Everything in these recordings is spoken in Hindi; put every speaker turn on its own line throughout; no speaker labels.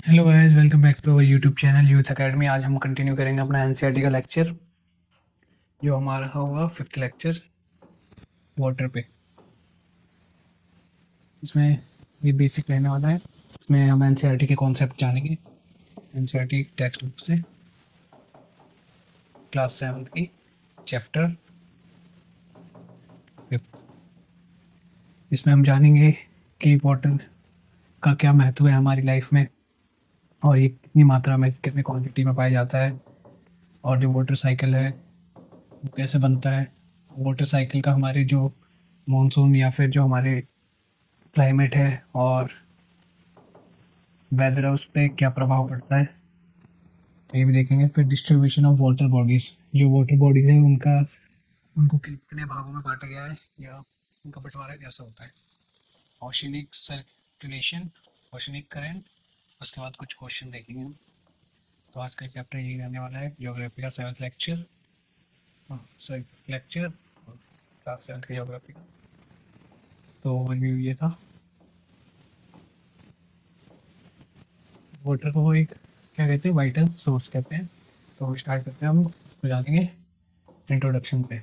Hello guys, welcome back to our YouTube channel youth academy. आज हम कंटिन्यू करेंगे अपना एनसीईआरटी का लेक्चर, जो हमारा होगा फिफ्थ लेक्चर वाटर पे। इसमें ये बेसिक रहने वाला है। इसमें हम एनसीईआरटी के कॉन्सेप्ट जानेंगे, एनसीईआरटी टेक्स्ट बुक से, क्लास सेवन्थ की, चैप्टर फिफ्थ। इसमें हम जानेंगे कि वाटर का क्या महत्व है हमारी लाइफ में, और ये कितनी मात्रा में, कितनी क्वांटिटी में पाया जाता है, और जो वाटर साइकिल है वो कैसे बनता है। वाटर साइकिल का हमारे जो मॉनसून या फिर जो हमारे क्लाइमेट है और वेदर है उस पर क्या प्रभाव पड़ता है, तो ये भी देखेंगे। फिर डिस्ट्रीब्यूशन ऑफ वाटर बॉडीज़, जो वाटर बॉडीज़ है उनका, उनको कितने भागों में बांटा गया है या उनका बंटवारा कैसा होता है। ओशनिक सर्कुलेशन, ओशनिक करंट, उसके बाद कुछ क्वेश्चन देखेंगे हम। तो आज का चैप्टर यही रहने वाला है, ज्योग्राफी का seventh lecture, sorry lecture class seventh का ज्योग्राफी का। तो रिव्यू ये था। वाटर को एक क्या कहते हैं, वाइटल सोर्स कहते हैं। तो स्टार्ट करते हैं, हम हो जाएंगे इंट्रोडक्शन पे।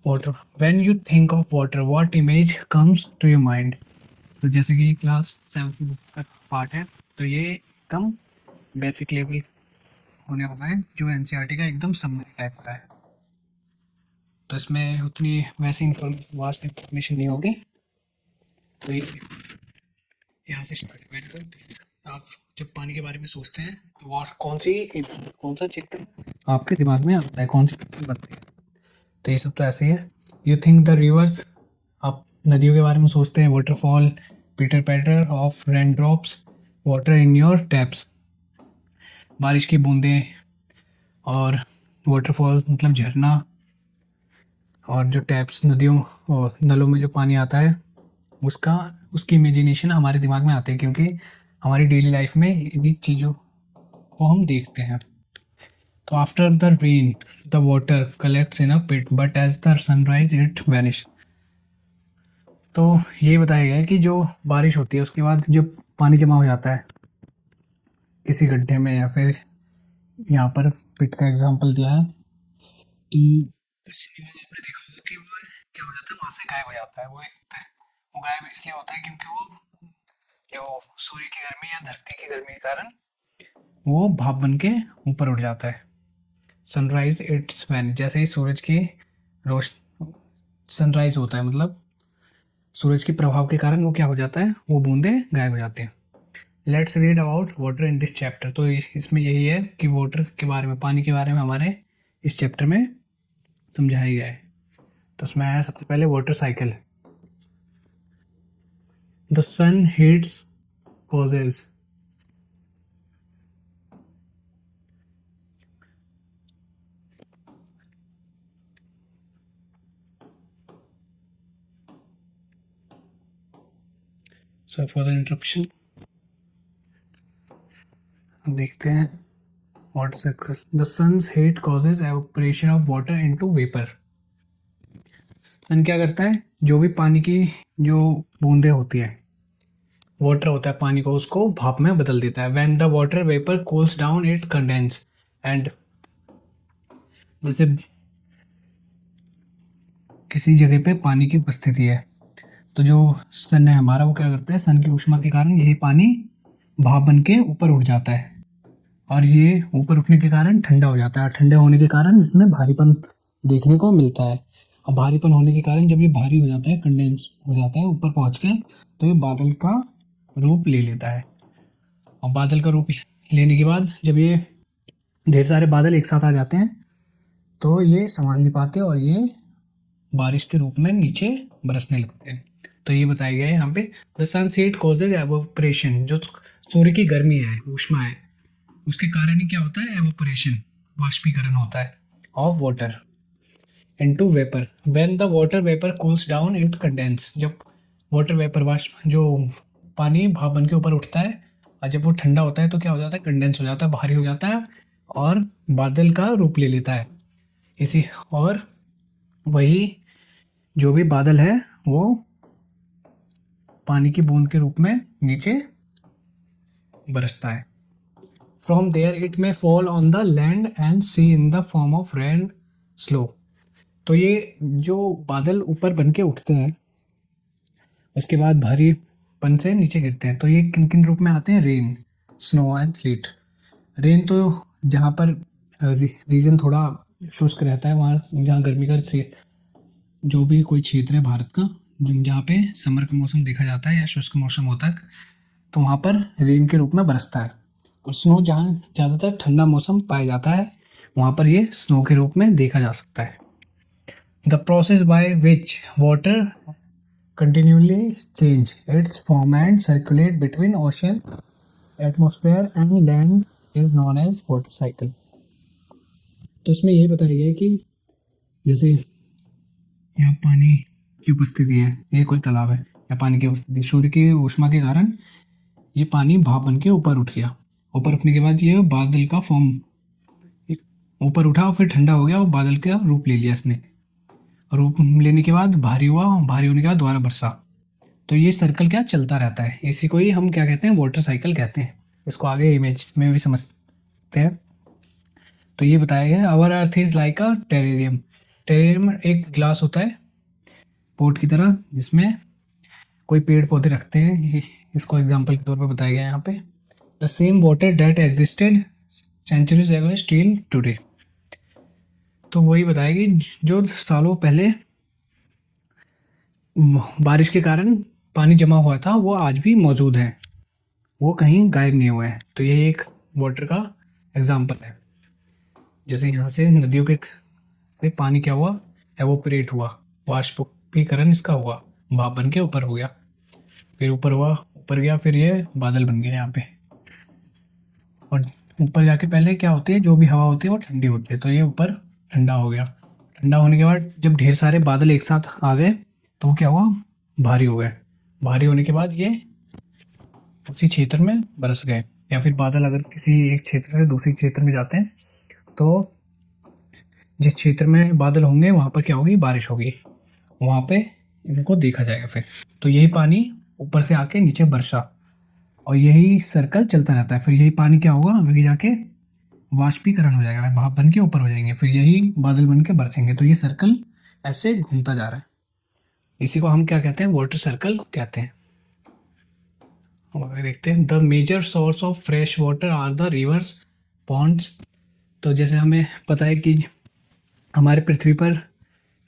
Water, when you think of water what image comes to your mind. तो जैसे कि क्लास सेवन्थ की बुक का पार्ट है, तो ये एकदम बेसिक लेवल होने वाला है, जो एनसीईआरटी का एकदम समरी टाइप का है। तो इसमें उतनी वैसी वास्ट इंफॉर्मेशन नहीं होगी। तो ये यहाँ से स्टार्ट करते हैं। आप जब पानी के बारे में सोचते हैं तो वो कौन सा चित्र आपके दिमाग में आता है, कौन सी पिक्चर बनती है। तो ये सब तो ऐसे ही है। यू थिंक द रिवर्स, आप नदियों के बारे में सोचते हैं। Waterfall, pitter patter of rain drops, water in your taps, बारिश की बूंदें। और वाटरफॉल मतलब झरना, और जो टैप्स नदियों और नलों में जो पानी आता है उसका, उसकी इमेजिनेशन हमारे दिमाग में आती है, क्योंकि हमारी डेली लाइफ में इन्हीं चीज़ों को हम देखते हैं। तो after the rain the water collects in a pit but as the sunrise it vanish. तो ये बताया गया है कि जो बारिश होती है उसके बाद जो पानी जमा हो जाता है किसी गड्ढे में, या फिर यहाँ पर पिट का एग्जांपल दिया है, तो उसके बाद आपने देखा होगा कि वो क्या हो जाता है, वहाँ से गायब हो जाता है। वो गायब इसलिए होता है क्योंकि वो जो सूर्य की गर्मी या धरती की गर्मी के कारण वो भाप बन के ऊपर उठ जाता है। सनराइज इट्स वैन, जैसे ही सूरज की रोश सनराइज होता है, मतलब सूरज के प्रभाव के कारण वो क्या हो जाता है, वो बूंदे गायब हो जाते हैं। Let's read about water in this chapter. तो इसमें यही है कि वाटर के बारे में, पानी के बारे में हमारे इस चैप्टर में समझाया गया है। तो उसमें आया सबसे पहले water cycle. The sun heats causes, so for the introduction देखते हैं। Water cycle, the sun's heat causes evaporation of water into vapour. Sun क्या करता है, जो भी पानी की जो बूंदे होती है, वाटर होता है पानी को, उसको भाप में बदल देता है। When the water vapour cools down it condense and, जैसे किसी जगह पे पानी की उपस्थिति है तो जो सन है हमारा, वो क्या करता है, सन की ऊष्मा के कारण यही पानी भाप बन के ऊपर उठ जाता है, और ये ऊपर उठने के कारण ठंडा हो जाता है। ठंडे होने के कारण इसमें भारीपन देखने को मिलता है, और भारीपन होने के कारण जब ये भारी हो जाता है, कंडेंस हो जाता है ऊपर पहुंच के, तो ये बादल का रूप ले लेता है। और बादल का रूप लेने के बाद जब ये ढेर सारे बादल एक साथ आ जाते हैं तो ये संभाल नहीं पाते और ये बारिश के रूप में नीचे बरसने लगते हैं। तो ये बताया गया है यहाँ पे, द सनसेट कॉजेज एवोपरेशन, जो सूर्य की गर्मी है, ऊष्मा है, उसके कारण ही क्या होता है, एवोपरेशन, वाष्पीकरण होता है, of water into vapour. When the water vapour cools down it condense, जब वाटर वेपर वाष्प जो पानी भाप बन के ऊपर उठता है, और जब वो ठंडा होता है तो क्या हो जाता है, कंडेंस हो जाता है, भारी हो जाता है, और बादल का रूप ले लेता है। इसी, और वही जो भी बादल है वो पानी की बूंद के रूप में नीचे बरसता है। From there it may fall on the land and sea in the form of rain snow. तो ये जो बादल ऊपर बन के उठते हैं उसके बाद भारीपन से नीचे गिरते हैं, तो ये किन किन रूप में आते हैं? Rain, snow and slit. Rain तो जहाँ पर रीजन थोड़ा शुष्क रहता है, वहाँ जहाँ गर्मी का से जो भी कोई क्षेत्र है भारत का जहाँ पे समर का मौसम देखा जाता है या शुष्क मौसम होता है, तो वहाँ पर रेन के रूप में बरसता है। और स्नो जहाँ ज़्यादातर ठंडा मौसम पाया जाता है वहाँ पर ये स्नो के रूप में देखा जा सकता है। The process by which water continually change its form and circulate between ocean, atmosphere and land is known as water cycle। तो इसमें यही बताया गया है कि जैसे यहाँ पानी की उपस्थिति है, ये कोई तालाब है या पानी की उपस्थिति, सूर्य की ऊष्मा के कारण ये पानी भाप बन के ऊपर उठ गया। ऊपर उठने के बाद ये बादल का फॉर्म ऊपर उठा और फिर ठंडा हो गया और बादल का रूप ले लिया इसने। रूप लेने के बाद भारी हुआ, भारी होने के बाद दोबारा बरसा। तो ये सर्कल क्या चलता रहता है, इसी को ही हम क्या कहते हैं? वाटर साइकिल कहते हैं। इसको आगे इमेज में भी समझते हैं। तो ये बताया गया our earth is like a terrarium. Terrarium एक ग्लास होता है पोर्ट की तरह जिसमें कोई पेड़ पौधे रखते हैं, इसको एग्जाम्पल के तौर पर बताया गया है यहाँ पे। The same water that existed centuries ago still today. तो वही बताया कि जो सालों पहले बारिश के कारण पानी जमा हुआ था वो आज भी मौजूद है, वो कहीं गायब नहीं हुआ है। तो ये एक वाटर का एग्जाम्पल है। जैसे यहाँ से नदियों के से पानी क्या हुआ? एवोपरेट हुआ, वाष्पीकरण इसका हुआ, भाप बन के ऊपर हो गया, फिर ऊपर हुआ, ऊपर गया, फिर ये बादल बन गया यहाँ पे। और ऊपर जाके पहले क्या होती है, जो भी हवा होती है वो ठंडी होती है, तो ये ऊपर ठंडा हो गया। ठंडा होने के बाद जब ढेर सारे बादल एक साथ आ गए तो वो क्या हुआ? भारी हो गए। भारी होने के बाद ये उसी क्षेत्र में बरस गए। या फिर बादल अगर किसी एक क्षेत्र से दूसरे क्षेत्र में जाते हैं तो जिस क्षेत्र में बादल होंगे वहाँ पर क्या होगी? बारिश होगी, वहाँ पे इनको देखा जाएगा फिर। तो यही पानी ऊपर से आके नीचे बरसा और यही सर्कल चलता रहता है। फिर यही पानी क्या होगा? आगे जाके वाष्पीकरण हो जाएगा, भाप बन के ऊपर हो जाएंगे, फिर यही बादल बन के बरसेंगे। तो ये सर्कल ऐसे घूमता जा रहा है। इसी को हम क्या कहते हैं? वाटर सर्कल कहते हैं। और देखते हैं the major source of fresh water are the rivers, ponds. तो जैसे हमें पता है कि हमारे पृथ्वी पर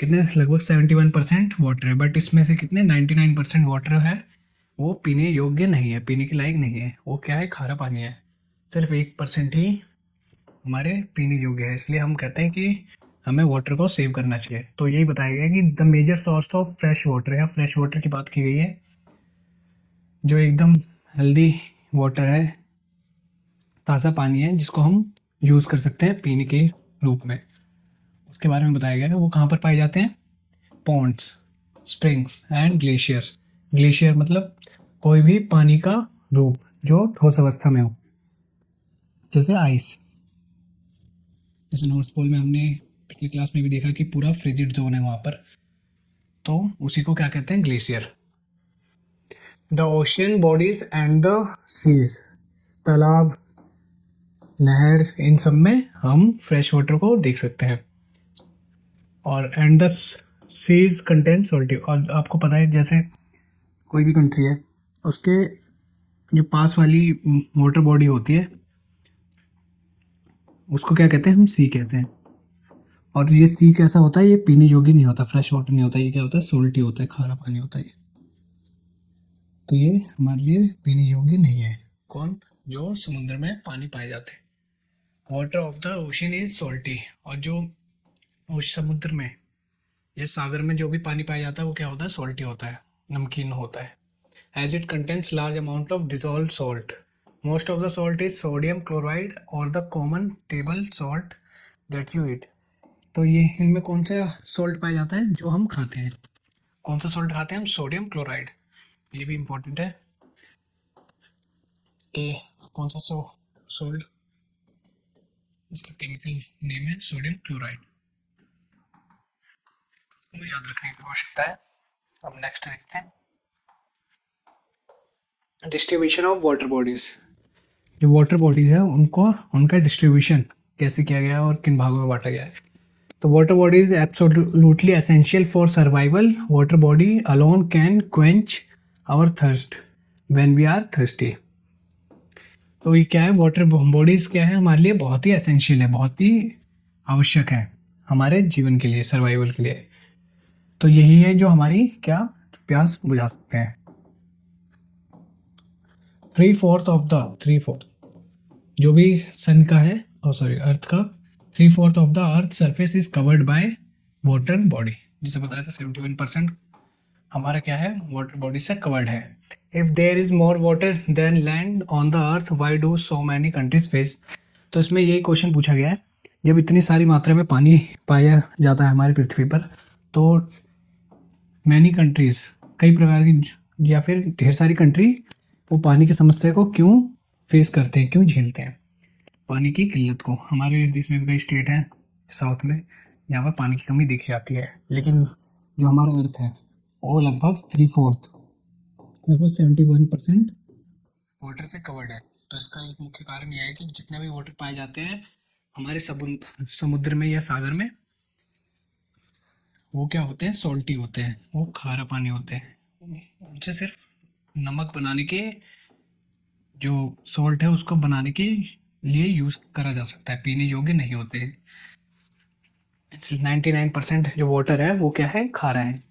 कितने लगभग 71% वाटर है, बट इसमें से कितने 99% वाटर है वो पीने योग्य नहीं है, पीने के लायक नहीं है। वो क्या है? खारा पानी है। सिर्फ 1% ही हमारे पीने योग्य है। इसलिए हम कहते हैं कि हमें वाटर को सेव करना चाहिए। तो यही बताया गया कि the major source of fresh water है, फ्रेश वाटर की बात की गई है, जो एकदम हेल्दी वाटर है, ताज़ा पानी है जिसको हम यूज़ कर सकते हैं पीने के रूप में। उसके बारे में बताया गया है। वो कहाँ पर पाए जाते हैं? Ponds, springs and glaciers. Glacier मतलब कोई भी पानी का रूप जो ठोस अवस्था में हो, जैसे आइस। जैसे नॉर्थ पोल में हमने पिछली क्लास में भी देखा कि पूरा फ्रिजिड जोन है वहाँ पर, तो उसी को क्या कहते हैं? Glacier. The ocean bodies and the seas, तालाब, नहर, इन सब में हम फ्रेश वाटर को देख सकते हैं। और and the seas contain salty. और आपको पता है जैसे कोई भी कंट्री है उसके जो पास वाली वाटर बॉडी होती है उसको क्या कहते हैं? हम सी कहते हैं। और ये सी कैसा होता है? ये पीने योग्य नहीं होता, फ्रेश वाटर नहीं होता, ये क्या होता है? सोल्टी होता है, खारा पानी होता है। तो ये हमारे लिए पीने योग्य नहीं है। कौन? जो समुद्र में पानी पाए जाते हैं। Water of the ocean is salty. और जो उस समुद्र में या सागर में जो भी पानी पाया जाता है वो क्या होता है? सॉल्टी होता है, नमकीन होता है। As it contains large amount of dissolve salt. Most of the salt is sodium chloride और the common table salt that you eat. तो ये इनमें कौन सा सॉल्ट पाया जाता है जो हम खाते हैं? कौन सा सॉल्ट खाते हैं हम? Sodium chloride. ये भी इंपॉर्टेंट है कि कौन सा सॉल्ट, इसका केमिकल नेम है सोडियम क्लोराइड, तो याद रखने की आवश्यकता है। अब नेक्स्ट देखते हैं डिस्ट्रीब्यूशन ऑफ वाटर बॉडीज। जो वाटर बॉडीज है उनको उनका डिस्ट्रीब्यूशन कैसे किया गया है और किन भागों में बांटा गया है। तो water body is absolutely essential for survival. Water body alone can quench our thirst when we are thirsty. तो ये क्या है, वाटर बॉडीज क्या है हमारे लिए बहुत ही एसेंशियल है, बहुत ही आवश्यक है हमारे जीवन के लिए, सर्वाइवल के लिए। तो यही है जो हमारी क्या प्यास बुझा सकते हैं। 3/4 जो भी सन का है, और सॉरी अर्थ का 3/4 of the earth surface is covered by water body. जिसे बताया था 71% हमारा क्या है, वाटर बॉडी से कवर्ड है। If there is more water than land on the earth why do so many countries face. तो इसमें यही क्वेश्चन पूछा गया है, जब इतनी सारी मात्रा में पानी पाया जाता है हमारी पृथ्वी पर, तो मैनी कंट्रीज कई प्रकार की या फिर ढेर सारी कंट्री वो पानी की समस्या को क्यों फेस करते हैं, क्यों झेलते हैं पानी की किल्लत को। हमारे देश में भी कई स्टेट हैं साउथ में यहाँ पर पानी की कमी देखी जाती है, लेकिन जो हमारा अर्थ है वो लगभग 3/4 लगभग 71% वाटर से कवर्ड है। तो इसका एक मुख्य कारण यह है कि जितने भी वाटर पाए जाते हैं हमारे समुद्र में या सागर में, वो क्या होते हैं, सॉल्टी होते हैं, वो खारा पानी होते हैं। उनसे सिर्फ नमक बनाने के, जो सॉल्ट है उसको बनाने के लिए यूज़ करा जा सकता है, पीने योग्य नहीं होते हैं। 99% जो वाटर है वो क्या है, खारा है,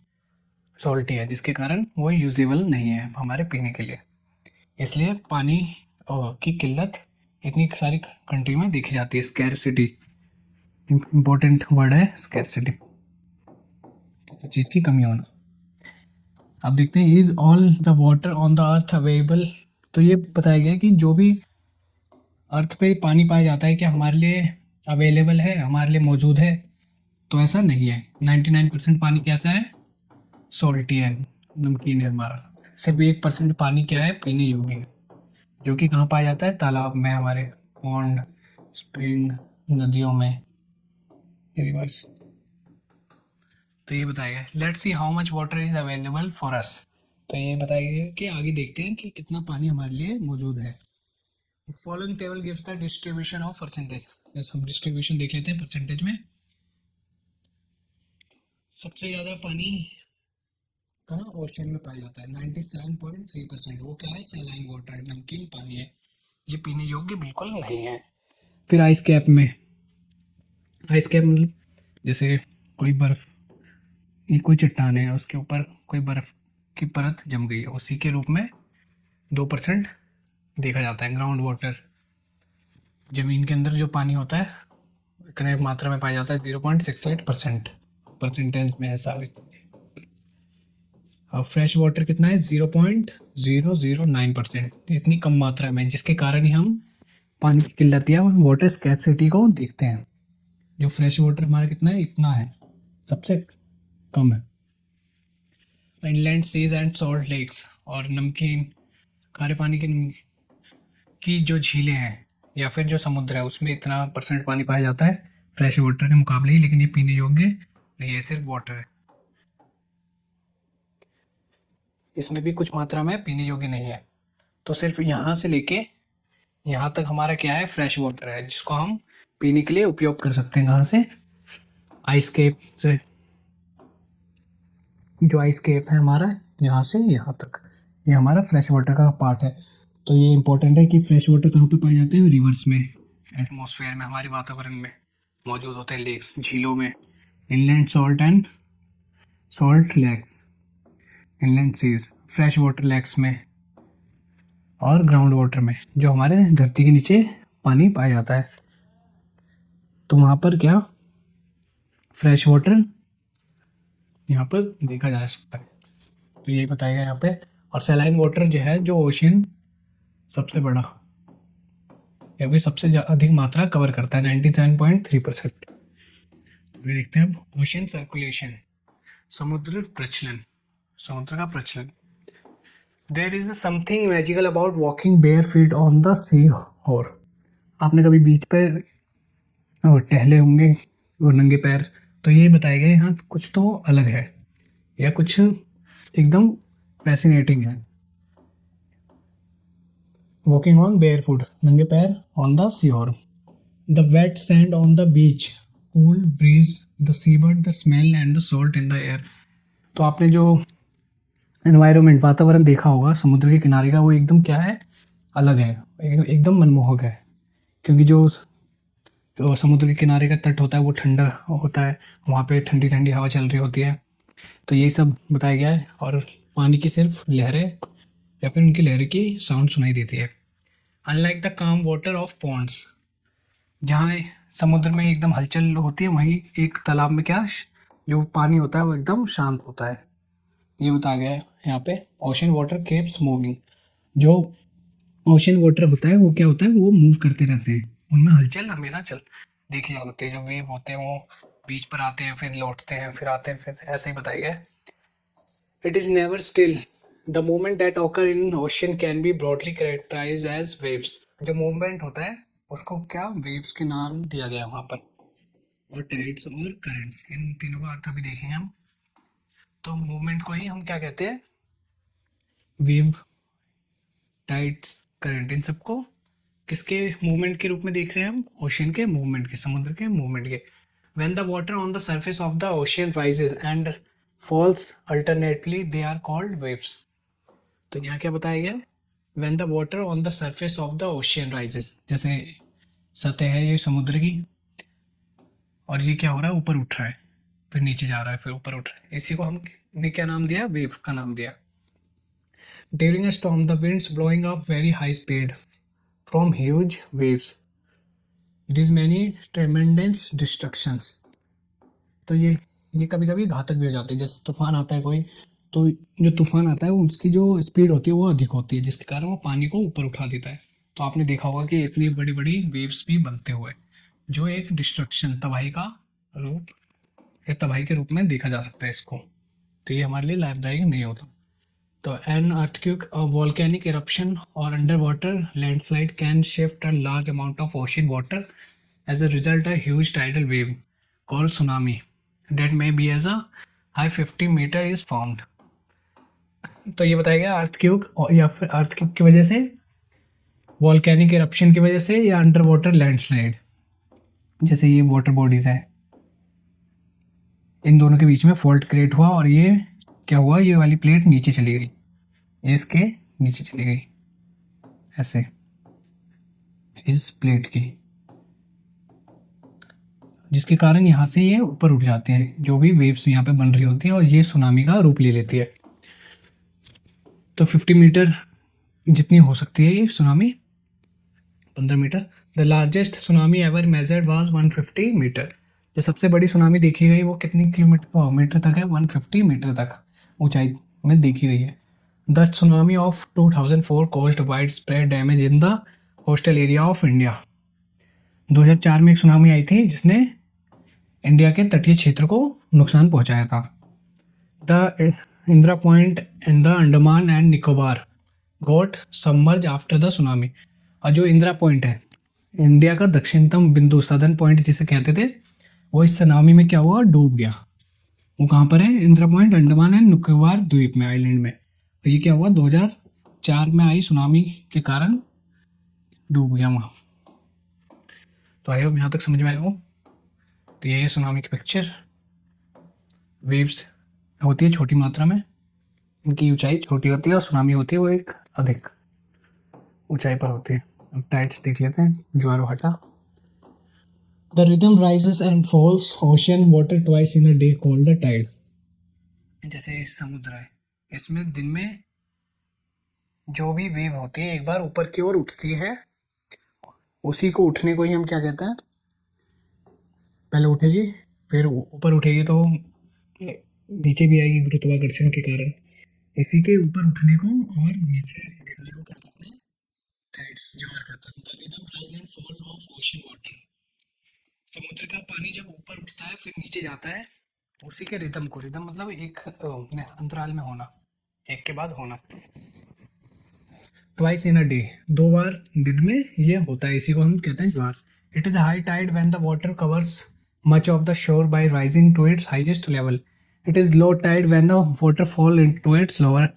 सॉल्टी है, जिसके कारण वो यूजेबल नहीं है हमारे पीने के लिए। इसलिए पानी की किल्लत इतनी सारी कंट्री में देखी जाती है। स्कैरसिटी इम्पोर्टेंट वर्ड है, स्कैरसिटी, किसी चीज़ की कमी होना। अब देखते हैं, is all the water on the earth available. तो ये बताया गया कि जो भी अर्थ पे पानी पाया जाता है क्या हमारे लिए अवेलेबल है, हमारे लिए मौजूद है। तो ऐसा नहीं है। 99% पानी कैसा है, सॉल्टी है, नमकीन है हमारा। सिर्फ 1% पानी क्या है, पीने योग्य है, जो कि कहाँ पाया जाता है, तालाब में, हमारे पॉन्ड, स्प्रिंग, नदियों में, रिवर्स। तो ये बताएगा, let's see how much water is available for us. तो ये बताइए कि आगे देखते हैं कि कितना पानी हमारे लिए मौजूद है। Following table gives the distribution of percentage. हम डिस्ट्रीब्यूशन देख लेते हैं परसेंटेज में। सबसे ज़्यादा पानी कहाँ, ओशन में पाया जाता है, 97.3%। वो क्या है, सैलाइन वाटर, नमकीन पानी है, ये पीने योग्य बिल्कुल नहीं है। फिर आइस कैप में, आइस कैप मतलब जैसे कोई बर्फ, ये कोई चट्टान है, उसके ऊपर कोई बर्फ की परत जम गई है, उसी के रूप में 2% देखा जाता है। ग्राउंड वाटर, जमीन के अंदर जो पानी होता है इतने मात्रा में पाया जाता है, 0.68% परसेंटेज में है साबित। और फ्रेश वाटर कितना है, 0.009%। इतनी कम मात्रा में, जिसके कारण ही हम पानी की किल्लत या वाटर स्कैर्सिटी को देखते हैं। जो फ्रेश वाटर हमारा कितना है, इतना है, सबसे कम है। Inland seas and salt lakes, और नमकीन खारे पानी की जो झीलें हैं या फिर जो समुद्र है, उसमें इतना परसेंट पानी पाया जाता है फ्रेश वाटर के मुकाबले ही, लेकिन ये पीने योग्य नहीं है, सिर्फ वाटर है। इसमें भी कुछ मात्रा में पीने योग्य नहीं है। तो सिर्फ यहाँ से लेके यहाँ तक हमारा क्या है, फ्रेश वाटर है, जिसको हम पीने के लिए उपयोग कर सकते हैं। कहाँ से, आइस केप से। जो आइस केप है हमारा, यहाँ से यहाँ तक, ये हमारा फ्रेश वाटर का पार्ट है। तो ये इंपॉर्टेंट है कि फ्रेश वाटर कहाँ पे पाए जाते हैं, रिवर्स में, एटमॉस्फेयर में, हमारे वातावरण में मौजूद होते हैं, लेक्स, झीलों में। Inland salt and salt lakes, inland seas, fresh water lakes में, और ग्राउंड वाटर में, जो हमारे धरती के नीचे पानी पाया जाता है। तो वहाँ पर क्या, फ्रेश वाटर यहाँ पर देखा जा सकता है। तो यही बताएगा यहाँ पे। और सैलाइन वाटर जो है, जो ओशियन सबसे बड़ा या फिर सबसे अधिक मात्रा कवर करता है, 97.3%। देखते हैं अब ओशियन सर्कुलेशन, समुद्र प्रचलन, समुद्र का प्रचलन। There is something magical about walking bare feet on the sea shore. आपने कभी बीच पर टहले होंगे और नंगे पैर, तो ये बताया गया यहाँ कुछ तो अलग है, या कुछ एकदम फैसिनेटिंग है। वॉकिंग ऑन बेयरफुट, नंगे पैर on the seashore, the wet sand on the beach, cool breeze, the seabird, the smell and the salt in the air. तो आपने जो एनवायरनमेंट वातावरण देखा होगा समुद्र के किनारे का, वो एकदम क्या है, अलग है, एकदम मनमोहक है। क्योंकि जो समुद्र के किनारे का तट होता है वो ठंडा होता है, वहाँ पे ठंडी ठंडी हवा चल रही होती है। तो यही सब बताया गया है। और पानी की सिर्फ लहरें या फिर उनकी लहरें की साउंड सुनाई देती है। अनलाइक द काम वाटर ऑफ पॉन्ड्स, जहाँ समुद्र में एकदम हलचल होती है, वहीं एक तालाब में क्या जो पानी होता है वो एकदम शांत होता है। ये बताया गया है यहाँ पे। ओशन वाटर केप्स मूविंग, जो ओशन वाटर होता है वो क्या होता है, वो मूव करते रहते हैं, उनमें हलचल हमेशा चल देखी जा सकती है। जो वेव होते हैं वो बीच पर आते हैं, फिर लौटते हैं, फिर आते हैं, फिर ऐसे ही बताया गया है। It is never still, the movement that occur in ocean can be broadly characterize as waves. जो मूवमेंट होता है उसको क्या वेव्स के नाम दिया गया है वहाँ पर। और टाइड्स और करंट्स, इन तीनों का अर्थ अभी देखेंगे हम। तो मूवमेंट को ही हम क्या कहते हैं, वेव, टाइड्स, करंट, इन सबको किसके मूवमेंट के रूप में देख रहे हैं हम, ओशियन के मूवमेंट के, समुद्र के मूवमेंट के। When the water on the surface of the ocean rises and falls alternately they are called waves. तो यहाँ क्या बताया गया, when the water on the surface of the ocean rises, जैसे सतह है ये समुद्र की, और ये क्या हो रहा है, ऊपर उठ रहा है, फिर नीचे जा रहा है, फिर ऊपर उठ रहा है, इसी को हमने क्या नाम दिया, वेव का नाम दिया। During a storm the winds blowing up very high speed from huge waves this many ट्रेमेंडस destructions. तो ये कभी कभी घातक भी हो जाते हैं। जैसे तूफान आता है कोई, तो जो तूफान आता है उसकी जो स्पीड होती है वो अधिक होती है, जिसके कारण वो पानी को ऊपर उठा देता है। तो आपने देखा होगा कि इतनी बड़ी बड़ी वेव्स भी बनते हुए, जो एक डिस्ट्रक्शन, तबाही का रूप या तबाही के रूप में देखा जा सकता है इसको। तो ये हमारे लिए लाभदायक नहीं होता। तो an earthquake, a volcanic eruption or underwater landslide can shift a large amount of ocean water. As a result, a huge tidal wave called tsunami that may be as a high 50 meter is formed. तो ये बताया गया अर्थक्वेक या फिर अर्थक्वेक की वजह से, वोल्केनिक eruption की वजह से, या अंडर वाटर लैंडस्लाइड, जैसे ये वाटर बॉडीज है, इन दोनों के बीच में फॉल्ट क्रिएट हुआ और ये क्या हुआ, ये वाली प्लेट नीचे चली गई, ये इसके नीचे चली गई ऐसे, इस प्लेट की, जिसके कारण यहाँ से ये ऊपर उठ जाते हैं, जो भी वेव्स यहाँ पे बन रही होती है, और ये सुनामी का रूप ले लेती है। तो 50 मीटर जितनी हो सकती है ये tsunami, 15 metre. The largest tsunami ever measured was 150 metre. जो सबसे बड़ी सुनामी देखी गई वो कितनी किलोमीटर मीटर तक है, 150 मीटर तक ऊंचाई में देखी गई है। The tsunami of 2004 caused wide spread damage in the coastal area of India. 2004 में एक सुनामी आई थी जिसने इंडिया के तटीय क्षेत्र को नुकसान पहुंचाया था। The Indira point in the Andaman and Nicobar got submerge after the tsunami. और जो इंदिरा पॉइंट है, इंडिया का दक्षिणतम बिंदु, सदर्न पॉइंट जिसे कहते थे, वो इस सुनामी में क्या हुआ, डूब गया। वो कहाँ पर है, इंदिरा पॉइंट, अंडमान एंड निकोबार द्वीप में, आइलैंड में। और ये क्या हुआ, 2004 में आई सुनामी के कारण डूब गया वहाँ। तो आई होप यहाँ तक समझ में आया हो। तो ये सुनामी की पिक्चर, वेव्स होती है छोटी मात्रा में, उनकी ऊंचाई छोटी होती है, और सुनामी होती है वो एक अधिक ऊंचाई पर होती है। अब टाइड्स देख लेते हैं, ज्वार भाटा। The rhythm rises and falls ocean water twice in a day called the tide. जैसे समुद्र है, इसमें दिन में जो भी वेव होती है एक बार ऊपर की ओर उठती है, उसी को उठने को ही हम क्या कहते हैं, पहले उठेगी फिर ऊपर उठेगी तो नीचे भी आएगी गुरुत्वाकर्षण के कारण, इसी के ऊपर उठने को और नीचे गिरने को क्या कहते हैं, टाइड्स, ज्वार कहते हैं। The rhythm rise and fall of ocean water. समुद्र का पानी जब ऊपर उठता है फिर नीचे जाता है, उसी के रिदम को, रिदम मतलब एक अंतराल में होना, एक के बाद होना। ट्वाइस इन अ डे, 2 बार दिन में ये होता है, इसी को हम कहते हैं ज्वार। It is high tide when the water covers much of the shore by rising to its highest level. It is low tide when the water fall to its lower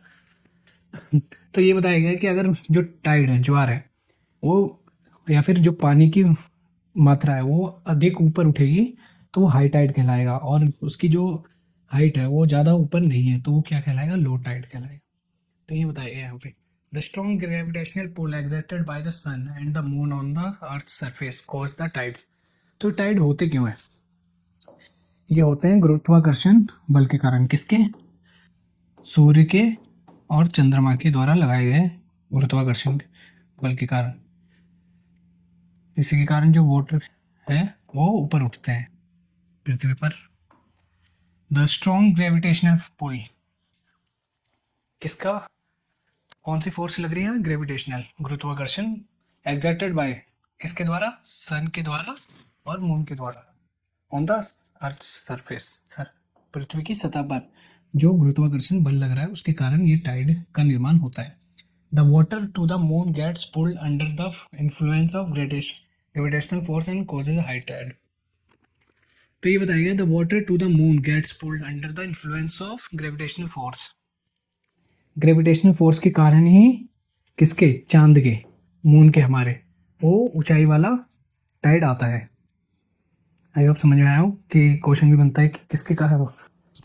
तो ये बताया गया है कि अगर जो टाइड है, ज्वार है, वो या फिर जो पानी की मात्रा है वो अधिक ऊपर उठेगी तो वो हाई टाइड कहलाएगा, और उसकी जो हाइट है वो ज़्यादा ऊपर नहीं है तो वो क्या कहलाएगा, लो टाइड कहलाएगा। तो ये बताया गया यहाँ पे, the strong gravitational pull exerted by the sun and the moon on the earth surface cause the tide. तो टाइड होते क्यों है? ये होते हैं गुरुत्वाकर्षण बल के कारण। किसके? सूर्य के और चंद्रमा के द्वारा लगाए गए गुरुत्वाकर्षण बल के कारण। इसी के कारण जो वाटर है वो ऊपर उठते हैं पृथ्वी पर। द स्ट्रॉन्ग ग्रेविटेशनल पुल, किसका, कौन सी फोर्स लग रही है? ग्रेविटेशनल, गुरुत्वाकर्षण, एक्सर्टेड बाय, किसके द्वारा? सन के द्वारा और मून के द्वारा, on the earth surface, sir पृथ्वी की सतह पर जो गुरुत्वाकर्षण बल लग रहा है उसके कारण ये टाइड का निर्माण होता है। The water to the moon gets pulled under the influence of gravitational force and causes high tide. तो ये बताया गया, the water to the moon gets pulled under the influence of gravitational force. Gravitational force के कारण ही किसके? चांद के, मून के, हमारे वो ऊंचाई वाला टाइड आता है। आई होप समझ में आया हो कि क्वेश्चन भी बनता है कि किसके कारण,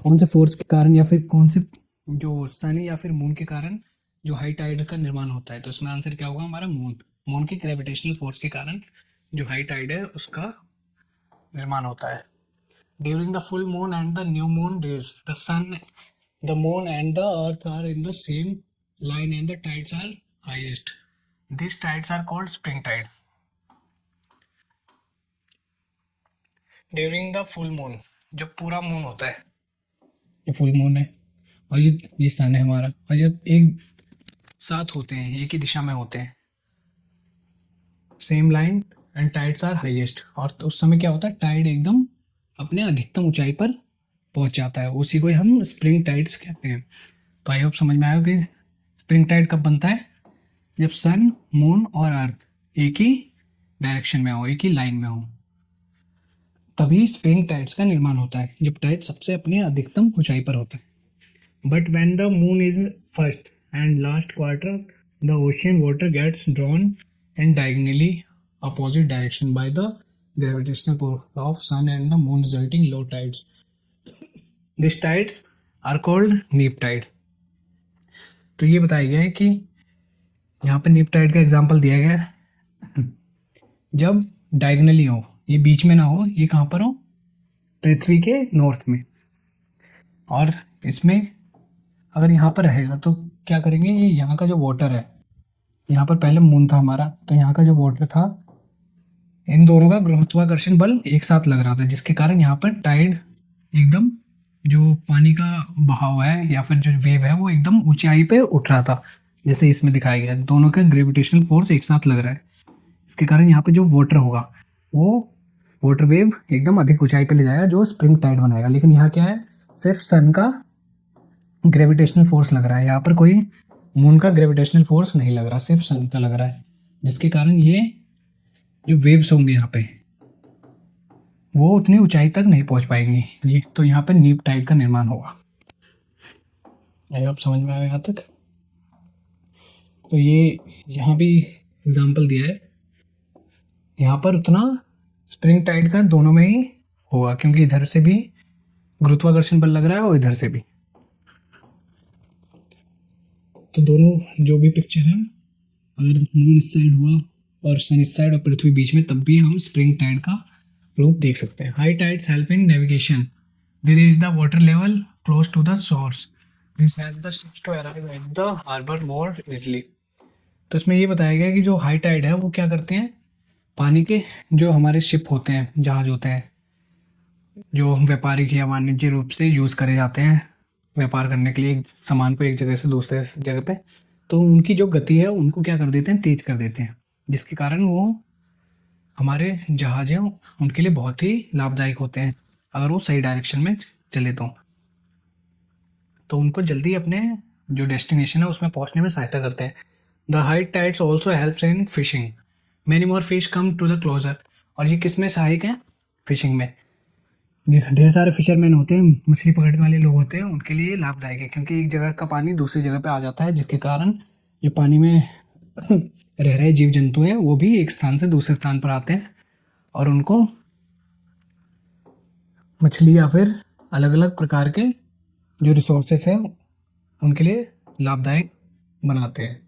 कौन से फोर्स के कारण, या फिर कौन से जो सन या फिर मून के कारण जो हाई टाइड का निर्माण होता है। तो इसमें आंसर क्या होगा हमारा? मून। मून की ग्रेविटेशनल फोर्स के कारण जो हाई टाइड है उसका निर्माण होता है। During the full moon and the new moon days the sun, the moon and the earth are in the same line and the tides are highest. These tides are called spring tide. During the full moon, जब पूरा मून होता है, ये फुल मून है और ये सन है हमारा, और जब एक साथ होते हैं, एक ही दिशा में होते हैं, same line and tides are highest, और तो उस समय क्या होता है, टाइड एकदम अपने अधिकतम ऊंचाई पर पहुंच जाता है। उसी को हम स्प्रिंग टाइड्स कहते हैं। तो आई होप समझ में आया कि स्प्रिंग टाइड कब बनता है? जब सन, मून और अर्थ एक ही डायरेक्शन में हो, एक ही लाइन में हो, तभी स्प्रिंग टाइड्स का निर्माण होता है, जब टाइड सबसे अपनी अधिकतम ऊंचाई पर होता है। But when the moon is first and last quarter the ocean water gets drawn in diagonally opposite direction by the gravitational pull of sun and the moon resulting low tides. This tides are called neap tide. तो ये बताया गया है कि यहाँ पे नीप टाइड का एग्जाम्पल दिया गया है जब डायगनली हो, ये बीच में ना हो, ये कहाँ पर हो? पृथ्वी के नॉर्थ में। और इसमें अगर यहाँ पर रहेगा तो क्या करेंगे, ये यहाँ का जो वाटर है, यहाँ पर पहले मून था हमारा, तो यहाँ का जो वाटर था, इन दोनों का गुरुत्वाकर्षण बल एक साथ लग रहा था, जिसके कारण यहाँ पर टाइड एकदम, जो पानी का बहाव है या फिर जो वेव है वो एकदम ऊंचाई पे उठ रहा था, जैसे इसमें दिखाया गया है। दोनों का ग्रेविटेशनल फोर्स एक साथ लग रहा है, इसके कारण यहाँ पे जो वाटर होगा वो वाटर वेव एकदम अधिक ऊंचाई पे ले जाएगा, जो स्प्रिंग टाइड बनाएगा। लेकिन यहाँ क्या है, सिर्फ सन का ग्रेविटेशनल फोर्स लग रहा है, यहाँ पर कोई मून का ग्रेविटेशनल फोर्स नहीं लग रहा, सिर्फ सन का लग रहा है, जिसके कारण ये जो वेव्स होंगे यहाँ पे वो उतनी ऊंचाई तक नहीं पहुंच पाएंगी। ये तो यहाँ पे नीप टाइड का निर्माण होगा। आई होप समझ में आया यहाँ तक। तो ये यहाँ भी एग्जाम्पल दिया है, यहाँ पर उतना स्प्रिंग टाइड का दोनों में ही होगा, क्योंकि इधर से भी गुरुत्वाकर्षण बल लग रहा है और इधर से भी। तो दोनों जो भी पिक्चर है, अगर मून इस साइड हुआ और सन इस साइड और पृथ्वी बीच में, तब भी हम स्प्रिंग टाइड का रूप देख सकते हैं। High tides help in navigation, they reach the water level close to the source, this help the ships to arrive at the harbour more easily. तो इसमें ये बताया गया कि जो हाई टाइड है वो क्या करते हैं, पानी के जो हमारे शिप होते हैं, जहाज होते हैं, जो व्यापारिक या वाणिज्य रूप से यूज़ करे जाते हैं व्यापार करने के लिए, एक सामान को एक जगह से दूसरे जगह पे, तो उनकी जो गति है उनको क्या कर देते हैं, तेज कर देते हैं, जिसके कारण वो हमारे जहाज हैं उनके लिए बहुत ही लाभदायक होते हैं, अगर वो सही डायरेक्शन में चले तो उनको जल्दी अपने जो डेस्टिनेशन है उसमें पहुंचने में सहायता करते हैं। The high tides also helps in fishing, many more fish come to the closer. और ये किस में सहायक है? फिशिंग में। ढेर सारे फिशरमैन होते हैं, मछली पकड़ने वाले लोग होते हैं, उनके लिए लाभदायक है क्योंकि एक जगह का पानी दूसरी जगह पे आ जाता है, जिसके कारण ये पानी में रह रहे जीव जंतु हैं वो भी एक स्थान से दूसरे स्थान पर आते हैं और उनको मछली या फिर अलग अलग प्रकार के जो रिसोर्सेस हैं उनके लिए लाभदायक बनाते हैं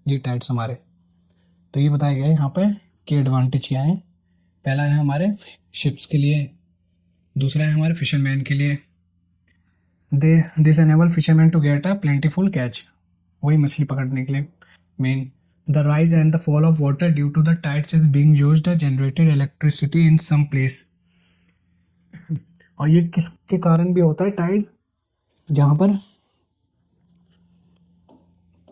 ये टाइड्स हमारे। तो ये बताया गया है यहाँ पे कि एडवांटेज क्या है। पहला है हमारे शिप्स के लिए, दूसरा है हमारे फिशरमैन के लिए, they this enable fisherman to get a plentiful catch, वही मछली पकड़ने के लिए मेन। The rise and the fall of water due to the tides is being used generated electricity in some place. और ये किसके कारण भी होता है टाइड, जहाँ पर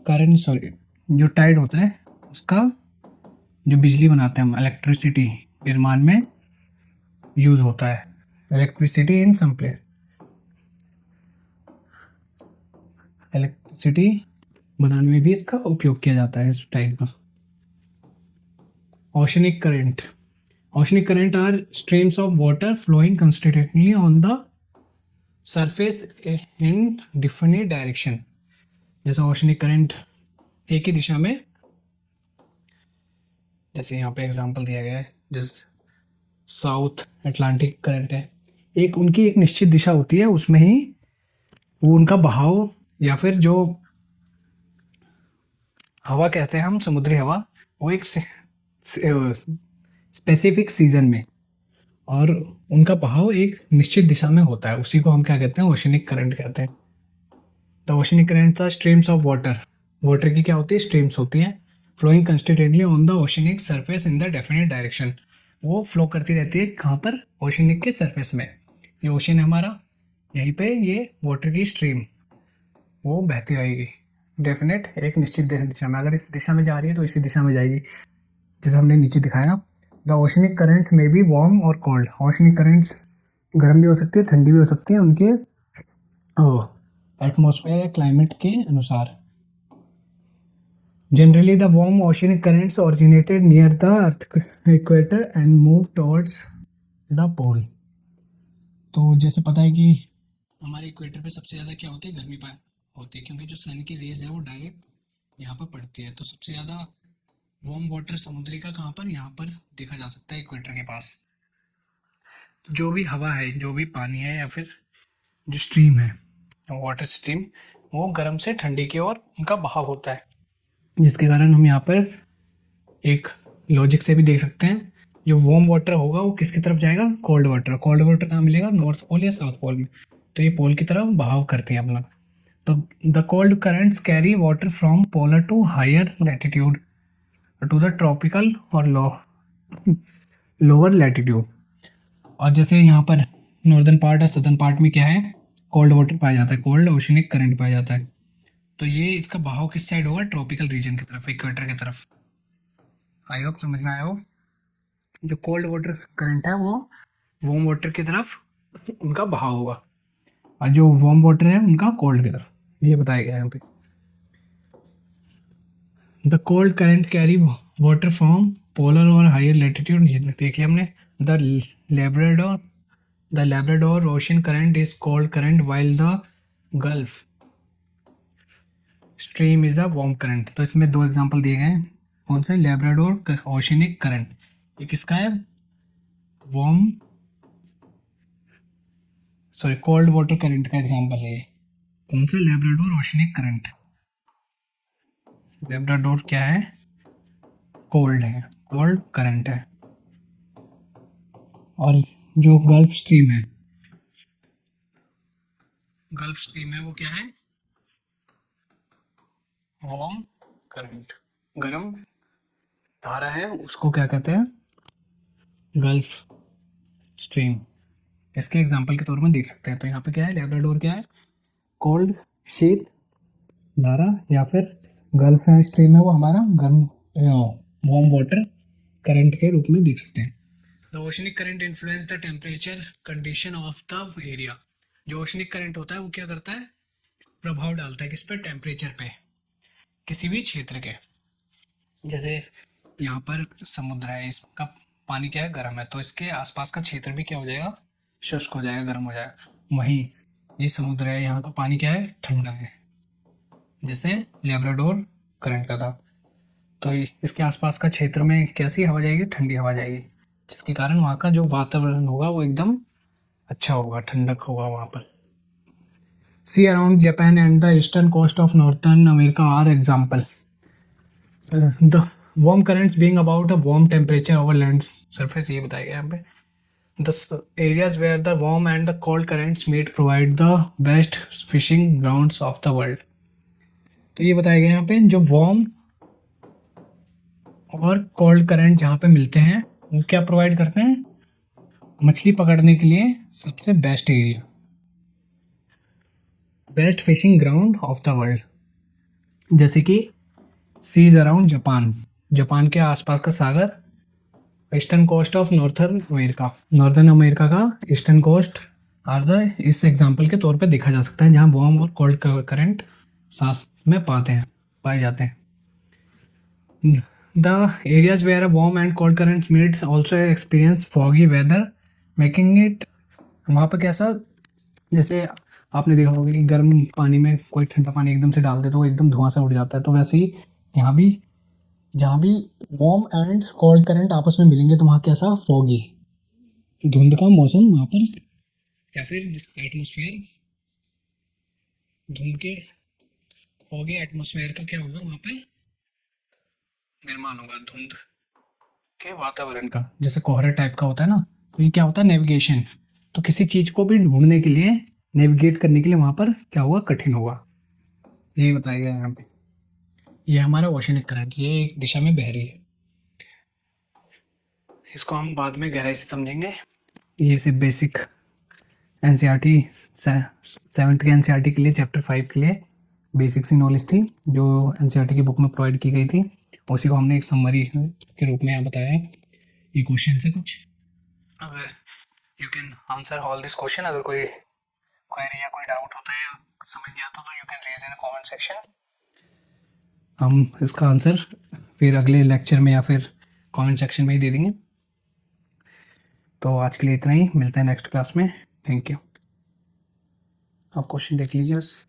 कारण सॉरी जो टाइड होता है उसका जो बिजली बनाते हैं हम इलेक्ट्रिसिटी निर्माण में यूज होता है, electricity in some place, electricity बनाने में भी इसका उपयोग किया जाता है इस टाइप का। Oceanic current, oceanic current are streams of water flowing constantly on the surface in different direction. जैसे ओशनिक करंट एक ही दिशा में, जैसे यहाँ पे एग्जांपल दिया गया है जैसे साउथ अटलांटिक करंट है, एक उनकी एक निश्चित दिशा होती है, उसमें ही वो उनका बहाव या फिर जो हवा कहते हैं हम समुद्री हवा, वो एक स्पेसिफिक सीजन में और उनका बहाव एक निश्चित दिशा में होता है, उसी को हम क्या कहते हैं ओशनिक करंट कहते हैं। The oceanic current are streams of water, water की क्या होती है स्ट्रीम्स होती हैं, flowing constantly on the oceanic surface in the definite direction, वो फ्लो करती रहती है कहाँ पर ओशनिक के सरफेस में, ये ओशन है हमारा, यहीं पे ये वाटर की स्ट्रीम वो बहती रहेगी डेफिनेट एक निश्चित दिशा में, अगर इस दिशा में जा रही है तो इसी दिशा में जाएगी, जैसे हमने नीचे दिखाया। द ओशनिक करंट में बी वार्म और कोल्ड, ओशनिक करंट्स गर्म भी हो सकती है ठंडी भी हो सकती है उनके एटमॉस्फेयर या क्लाइमेट के अनुसार। Generally the warm oceanic currents originated near the earth equator and move towards the pole. तो जैसे पता है कि हमारे इक्वेटर पे सबसे ज़्यादा क्या होती है गर्मी होती है, क्योंकि जो सन की रेज है वो डायरेक्ट यहाँ पर पड़ती है, तो सबसे ज़्यादा वार्म वाटर समुद्री का कहाँ पर, यहाँ पर देखा जा सकता है इक्वेटर के पास। जो भी हवा है जो भी पानी है या फिर जो स्ट्रीम है वाटर स्ट्रीम, वो गर्म से ठंडी की ओर उनका बहाव होता है, जिसके कारण हम यहाँ पर एक लॉजिक से भी देख सकते हैं जो वार्म वाटर होगा वो किसकी तरफ जाएगा, कोल्ड वाटर, कोल्ड वाटर कहाँ मिलेगा नॉर्थ पोल या साउथ पोल में, तो ये पोल की तरफ बहाव करती है अपना। तो the cold currents carry water from polar to higher latitude to the tropical और लोअर लैटिट्यूड। और जैसे यहाँ पर नॉर्दर्न पार्ट और सदर्न पार्ट में क्या है कोल्ड वाटर पाया जाता है, कोल्ड ओशनिक करंट पाया जाता है, तो ये इसका बहाव किस साइड होगा ट्रॉपिकल रीजन की तरफ, इक्वेटर की तरफ। आई होप समझ में आया हो। जो कोल्ड वाटर करंट है वो वार्म वाटर की तरफ उनका बहाव होगा और जो वार्म वाटर है उनका कोल्ड की तरफ, ये बताया गया है यहाँ पे। The cold current carry water from polar और हायर लैटिट्यूड, देख लिया हमने। The Labrador the Labrador ocean current is cold current while the gulf stream is a warm current. तो इसमें दो एग्जांपल दिए गए हैं, कौन से, लेब्राडोर ओशनिक करंट, ये किसका है warm sorry cold water current का एग्जांपल है ये, कौन सा लेब्राडोर ओशनिक करंट। लेब्राडोर क्या है कोल्ड है, कोल्ड करंट है, और जो गल्फ स्ट्रीम है, गल्फ स्ट्रीम है वो क्या है वार्म करंट, गर्म धारा है उसको क्या कहते हैं गल्फ स्ट्रीम। इसके एग्जांपल के तौर पर देख सकते हैं, तो यहाँ पे क्या है लेब्राडोर क्या है कोल्ड शीत धारा, या फिर गल्फ स्ट्रीम है वो हमारा गर्म वार्म वाटर करंट के रूप में देख सकते हैं। The oceanic current influence the temperature condition of the area, जो ओशनिक करंट होता है वो क्या करता है प्रभाव डालता है किस पे टेम्परेचर पे किसी भी क्षेत्र के। जैसे यहाँ पर समुद्र है, इसका पानी क्या है गर्म है, तो इसके आसपास का क्षेत्र भी क्या हो जाएगा शुष्क हो जाएगा, गर्म हो जाएगा। वहीं ये समुद्र है, यहाँ का पानी क्या है, ठंडा है, जैसे लेब्राडोर करंट का था। तो इसके आसपास का क्षेत्र में कैसी हवा जाएगी, ठंडी हवा जाएगी, जिसके कारण वहाँ का जो वातावरण होगा वो एकदम अच्छा होगा, ठंडक होगा वहाँ पर। Sea around Japan and the eastern coast of northern America are example. The warm currents being about a warm temperature over land surface, ये बताया गया यहाँ पे। The areas where the warm and the cold currents meet provide the best fishing grounds of the world। तो ये बताया गया यहाँ पे, जो वार्म और कोल्ड करंट जहाँ पे मिलते हैं वो क्या प्रोवाइड करते हैं, मछली पकड़ने के लिए सबसे best area, best fishing ground of the world. जैसे कि सीज अराउंड जापान, जापान के आसपास का सागर, eastern coast of northern America, northern America का ईस्टर्न कोस्ट आर द, इस एग्जाम्पल के तौर पे देखा जा सकता है जहाँ वार्म और कोल्ड करंट साथ में पाए जाते हैं। The areas where a warm and cold currents meet also experience foggy weather making it, वहाँ पर कैसा, जैसे आपने देखा होगा कि गर्म पानी में कोई ठंडा पानी एकदम से डाल दे तो वो एकदम धुआं सा उड़ जाता है, तो वैसे ही यहाँ भी जहाँ भी वार्म एंड कोल्ड करंट आपस में मिलेंगे तो वहाँ कैसा, फॉगी, धुंध का मौसम वहाँ पर, या फिर एटमोसफेयर, धुंध के फॉगी एटमोसफेयर का क्या होगा वहाँ पे, निर्माण होगा, धुंध के वातावरण का, जैसे कोहरे टाइप का होता है ना। तो ये क्या होता है, नेविगेशन, तो किसी चीज को भी ढूंढने के लिए, नेविगेट करने के लिए वहां पर क्या होगा, कठिन होगा। यही बताया गया यहाँ पे। ये हमारा ओशनिक करंट, ये एक दिशा में बह रही है, इसको हम बाद में गहराई से समझेंगे। ये सिर्फ बेसिक एनसीईआरटी, सेवन्थ के एनसीईआरटी के लिए, चैप्टर 5 के लिए बेसिक सी नॉलेज थी जो एनसीईआरटी की बुक में प्रोवाइड की गई थी, उसी को हमने एक समरी के रूप में यहाँ बताया है। ये क्वेश्चन से कुछ, अगर you can answer all this question, अगर कोई क्वेरी या कोई डाउट होता है या समझ नहीं आता तो you can raise in comment section, हम इसका आंसर फिर अगले लेक्चर में या फिर कमेंट सेक्शन में ही दे देंगे। तो आज के लिए इतना ही, मिलते हैं नेक्स्ट क्लास में। Thank you. आप क्वेश्चन देख लीजिए बस।